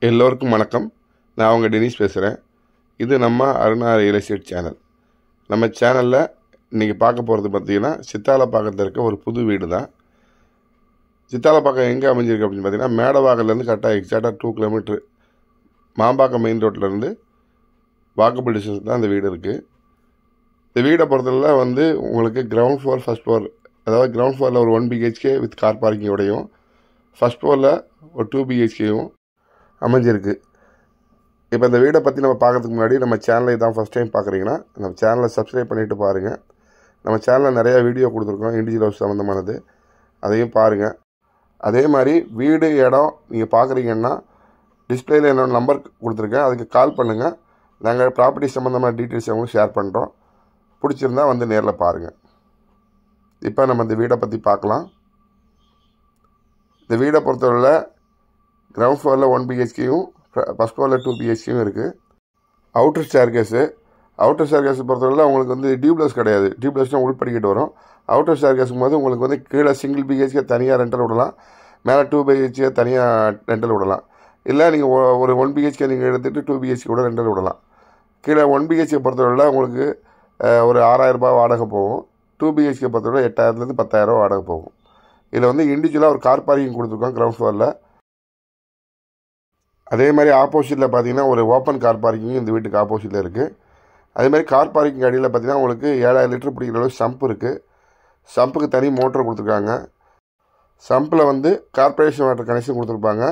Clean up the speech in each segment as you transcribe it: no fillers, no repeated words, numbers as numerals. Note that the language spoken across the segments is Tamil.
எல்லோருக்கும் வணக்கம். நான் உங்கள் டெனிஸ் பேசுகிறேன். இது நம்ம அருணா ரியல் எஸ்டேட் சேனல். நம்ம சேனலில் இன்றைக்கி பார்க்க போகிறது பார்த்திங்கன்னா, சித்தாலப்பாக்கத்தில் இருக்க ஒரு புது வீடு தான். சித்தாலப்பாக்கம் எங்கே அமைஞ்சிருக்கு அப்படின்னு பார்த்திங்கன்னா, மேடவாக்கத்துலேருந்து கரெக்டாக எக்ஸாக்டாக 2 கிலோமீட்ரு மாம்பாக்கம் மெயின் ரோட்லேருந்து வாக்கபிள் டிஸ்டன்ஸ் தான் இந்த வீடு இருக்குது. இந்த வீடை பொறுத்தவரை வந்து உங்களுக்கு கிரவுண்ட் ஃப்ளோர், ஃபஸ்ட் ஃப்ளோர், அதாவது கிரவுண்ட் ஃப்ளோரில் ஒரு 1 பிஹெச்கே வித் கார் பார்க்கிங்கோடையும், ஃபஸ்ட் ஃப்ளோரில் ஒரு 2 பிஹெச்கேயும் அமைஞ்சிருக்கு. இப்போ இந்த வீடை பற்றி நம்ம பார்க்கறதுக்கு முன்னாடி நம்ம சேனலை தான் ஃபஸ்ட் டைம் பார்க்குறீங்கன்னா நம்ம சேனலை சப்ஸ்கிரைப் பண்ணிவிட்டு பாருங்கள். நம்ம சேனலில் நிறையா வீடியோ கொடுத்துருக்கோம் இண்டிவிஜுவல் ஹவுஸ் சம்மந்தமானது, அதையும் பாருங்கள். அதே மாதிரி வீடு இடம் நீங்கள் பார்க்குறீங்கன்னா டிஸ்பிளேயில் என்னோடய நம்பர் கொடுத்துருக்கேன், அதுக்கு கால் பண்ணுங்கள். நாங்கள் ப்ராப்பர்ட்டி சம்மந்தமான டீட்டெயில்ஸ் அவங்களுக்கு ஷேர் பண்ணுறோம். பிடிச்சிருந்தா வந்து நேரில் பாருங்கள். இப்போ நம்ம இந்த வீடை பற்றி பார்க்கலாம். இந்த வீடை பொறுத்தவரை கிரவுண்ட் ஃப்ளோரில் 1 பிஹெச்கேயும் ஃபஸ்ட் ஃப்ளோரில் 2 பிஹெச்கேயும் இருக்குது. அவுட்டர் ஸ்டேர்கேஸு பொறுத்தவரை உங்களுக்கு வந்து டியூப்ளஸ் கிடையாது. டியூப்ளஸ்னால் உள்படிக்கிட்டு வரும். அவுட்டர் ஸ்டேர்கேஸும் போது உங்களுக்கு வந்து கீழே சிங்கிள் பிஹெச்கே தனியாக ரெண்டல் விடலாம், மேலே 2 பிஹெச்கே தனியாக ரெண்டல் விடலாம். இல்லை நீங்கள் ஒரு 1 பிஹெச்கே நீங்கள் எடுத்துகிட்டு 2 பிஹெச்கே கூட ரெண்டல் விடலாம். கீழே 1 பிஹெச்கே பொறுத்தவரை உங்களுக்கு ஒரு 6,000 வாடகை போகும். 2 பிஹெச்கே பொறுத்தவரை 8,000 10,000 வாடகை போகும். இதில் வந்து இண்டிவிஜுவலாக ஒரு கார் பார்க்கிங் கொடுத்துருக்கோம் கிரவுண்ட் ஃப்ளோரில். அதே மாதிரி ஆப்போசிட்டில் பார்த்தீங்கன்னா ஒரு ஓப்பன் கார் பார்க்கிங் இந்த வீட்டுக்கு ஆப்போசிட்டில் இருக்குது. அதே மாதிரி கார் பார்க்கிங் அடியில் பார்த்தீங்கன்னா உங்களுக்கு 7,000 லிட்டர் பிடிக்கிற அளவுக்கு சம்ப் இருக்குது. சம்புக்கு தனி மோட்டர் கொடுத்துருக்காங்க. சம்பில் வந்து கார்பரேஷன் வாட்டர் கனெக்ஷன் கொடுத்துருப்பாங்க.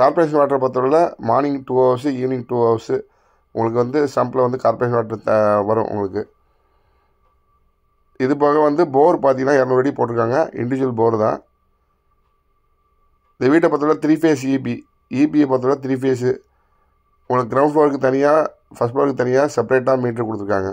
கார்பரேஷன் வாட்டரை பொறுத்தவரை மார்னிங் 2 ஹவர்ஸு, ஈவினிங் 2 ஹவர்ஸு உங்களுக்கு வந்து சம்பில் வந்து கார்பரேஷன் வாட்டர் வரும் உங்களுக்கு. இது போக வந்து போர் பார்த்தீங்கன்னா 200 அடி போட்டிருக்காங்க, இண்டிவிஜுவல் போர் தான். இந்த வீட்டை பொறுத்தவரை 3 ஃபேஸ் இபியை பொறுத்தவரை 3 ஃபேஸு உங்களுக்கு கிரவுண்ட் ஃப்ளோருக்கு தனியாக, ஃபஸ்ட் ஃப்ளோருக்கு தனியாக செப்பரேட்டாக மீட்ரு கொடுத்துருக்காங்க.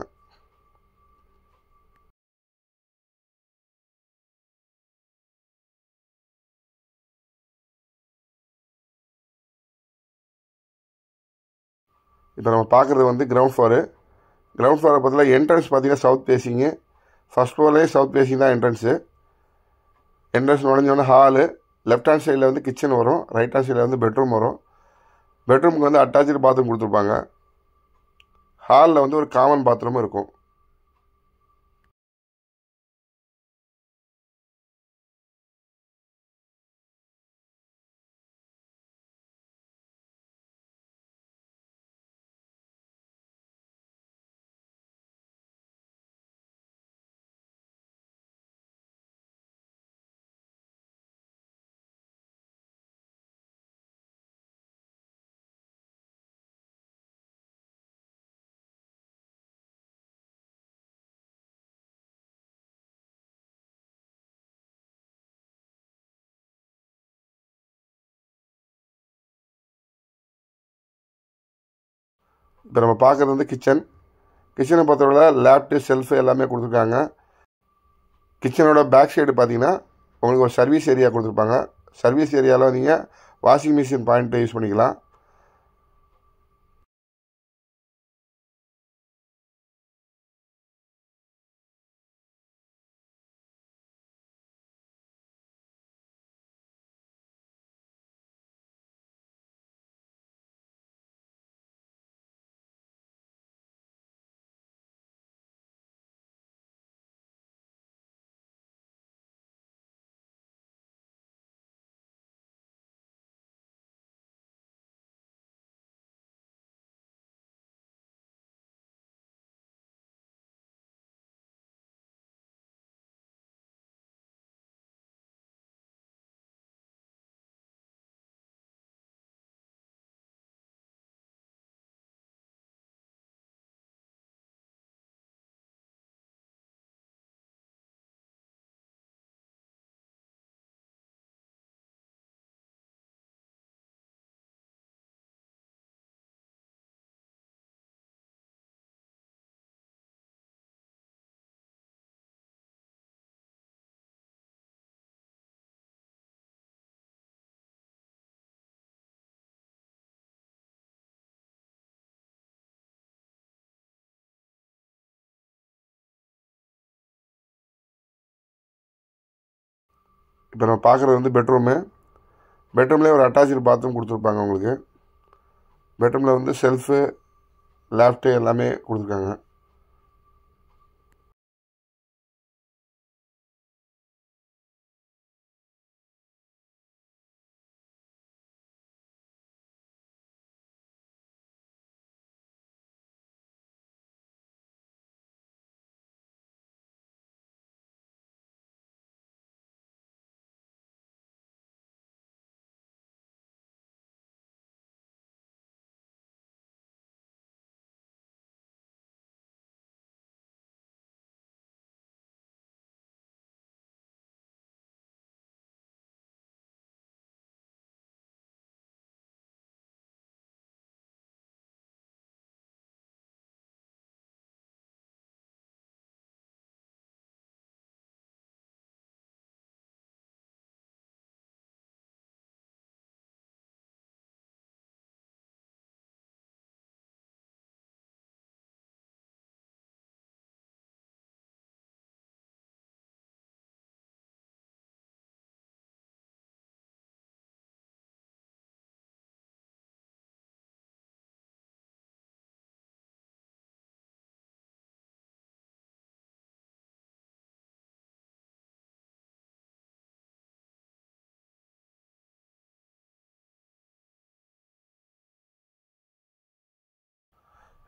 இப்போ நம்ம பார்க்குறது வந்து கிரவுண்ட் ஃப்ளோரை பொறுத்தவரை என்ட்ரன்ஸ் பார்த்தீங்கன்னா சவுத் ஃபேஸிங்கு. ஃபஸ்ட் ஃப்ளோர்லேயே சவுத் ஃபேஸிங் தான் என்ட்ரன்ஸு நுழைஞ்சோடனே ஹாலு. லெஃப்ட் ஹேண்ட் சைடில் வந்து கிச்சன் வரும், ரைட் ஹேண்ட் சைடில் வந்து பெட்ரூம் வரும். பெட்ரூமுக்கு வந்து அட்டாச்சு பாத்ரூம் கொடுத்துருப்பாங்க. ஹாலில் வந்து ஒரு காமன் பாத்ரூமும் இருக்கும். இப்போ நம்ம பார்க்குறது வந்து கிச்சனை பொறுத்தவரை லேப்டு, செல்ஃபு எல்லாமே கொடுத்துருக்காங்க. கிச்சனோட பேக் சைடு பார்த்தீங்கன்னா உங்களுக்கு ஒரு சர்வீஸ் ஏரியா கொடுத்துருப்பாங்க. சர்வீஸ் ஏரியாவில் நீங்கள் வாஷிங் மிஷின் பாயிண்ட்டை யூஸ் பண்ணிக்கலாம். இப்போ நம்ம பார்க்குறது வந்து பெட்ரூம்லேயே ஒரு அட்டாச்சு பாத்ரூம் கொடுத்துருப்பாங்க உங்களுக்கு. பெட்ரூமில் வந்து செல்ஃபு, லேஃப்ட்டு எல்லாமே கொடுத்துருக்காங்க.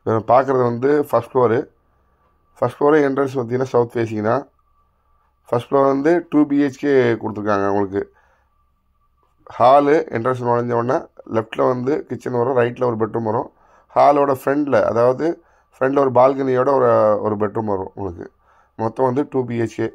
இப்போ பார்க்குறது வந்து first floor. First floor entrance பார்த்தீங்கன்னா சவுத் ஃபேஸிங் தான். ஃபஸ்ட் ஃப்ளோர் வந்து 2 பிஹெச்கே கொடுத்துருக்காங்க உங்களுக்கு. ஹாலு என்ட்ரன்ஸ் நுழைஞ்ச உடனே லெஃப்ட்டில் வந்து கிச்சன் வரும், ரைட்டில் ஒரு பெட்ரூம் வரும். ஹாலோட ஃப்ரண்டில், அதாவது ஃப்ரண்டில் ஒரு பால்கனியோட ஒரு பெட்ரூம் வரும் உங்களுக்கு. மொத்தம் வந்து 2 பிஹெச்கே.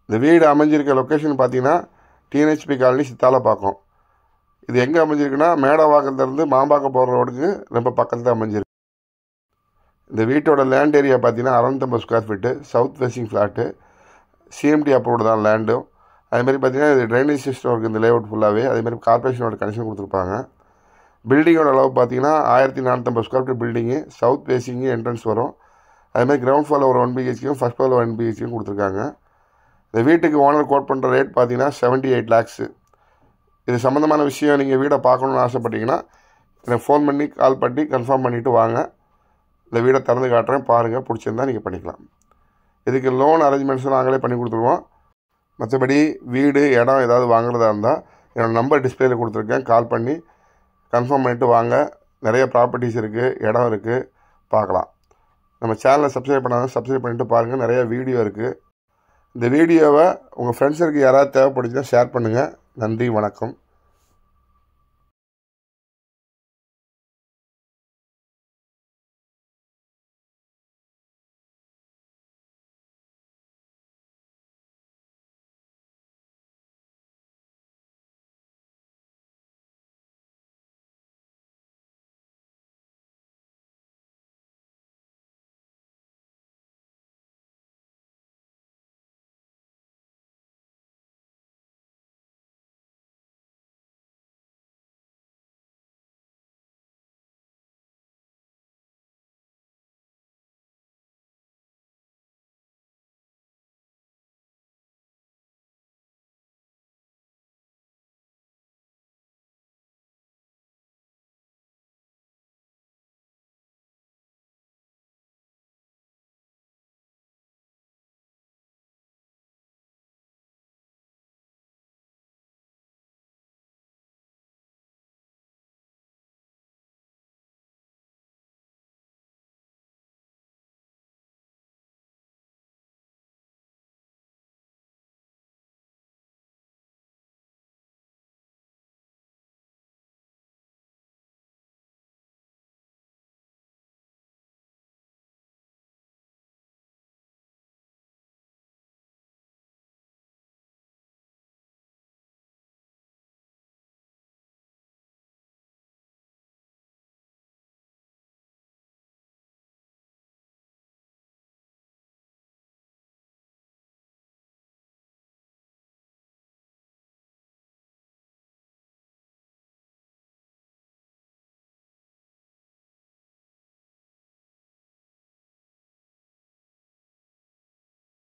இந்த வீடு அமைஞ்சிருக்க லொக்கேஷன் பார்த்தீங்கன்னா டிஎன்ஹெச்பி காலனி சித்தாலப்பாக்கம். இது எங்கே அமைஞ்சிருக்குன்னா மேடவாக்கத்துலேருந்து மாம்பாக்கம் போகிற ரோடுக்கு ரொம்ப பக்கத்தில் அமைஞ்சிருக்கு. இந்த வீட்டோட லேண்ட் ஏரியா பார்த்தீங்கன்னா 650 square feet, south facing flat, CMD approved தான் லேண்டும். அதுமாதிரி பார்த்தீங்கன்னா இது ட்ரைனேஜ் சிஸ்டம் இருக்குது இந்த லேஅவுட் ஃபுல்லாகவே. அதேமாதிரி கார்பரேஷனோட கனெக்ஷன் கொடுத்துருப்பாங்க. பில்டிங்கோட அளவு பார்த்தீங்கன்னா 1450 square feet building, south facing entrance வரும். அதுமாதிரி கிரவுண்ட் ஃப்ளோரில் ஒரு 1 BHK, ஃபஸ்ட் ஃப்ளோரில் 1 BHK கொடுத்துருக்காங்க. இந்த வீட்டுக்கு ஓனர் கோட் பண்ணுற ரேட் பார்த்தீங்கன்னா 78 lakhs. இது சம்மந்தமான விஷயம் நீங்கள் வீடை பார்க்கணுன்னு ஆசைப்பட்டீங்கன்னா எனக்கு ஃபோன் பண்ணி கால் பண்ணி கன்ஃபார்ம் பண்ணிவிட்டு வாங்க. இந்த வீடை திறந்து காட்டுறேன், பாருங்கள், பிடிச்சிருந்தா நீங்கள் பண்ணிக்கலாம். இதுக்கு லோன் அரேஞ்ச்மெண்ட்ஸும் நாங்களே பண்ணி கொடுத்துருவோம். மற்றபடி வீடு இடம் ஏதாவது வாங்குறதா இருந்தால் என்னோடய நம்பர் டிஸ்பிளேயில் கொடுத்துருக்கேன், கால் பண்ணி கன்ஃபார்ம் பண்ணிவிட்டு வாங்க. நிறைய ப்ராப்பர்ட்டிஸ் இருக்குது, இடம் இருக்குது, பார்க்கலாம். நம்ம சேனலை சப்ஸ்கிரைப் பண்ணாலும் சப்ஸ்கிரைப் பண்ணிவிட்டு பாருங்கள், நிறைய வீடியோ இருக்குது. இந்த வீடியோவை உங்கள் ஃப்ரெண்ட்ஸுக்கு யாராவது தேவைப்படுச்சுன்னா ஷேர் பண்ணுங்கள். நன்றி, வணக்கம்.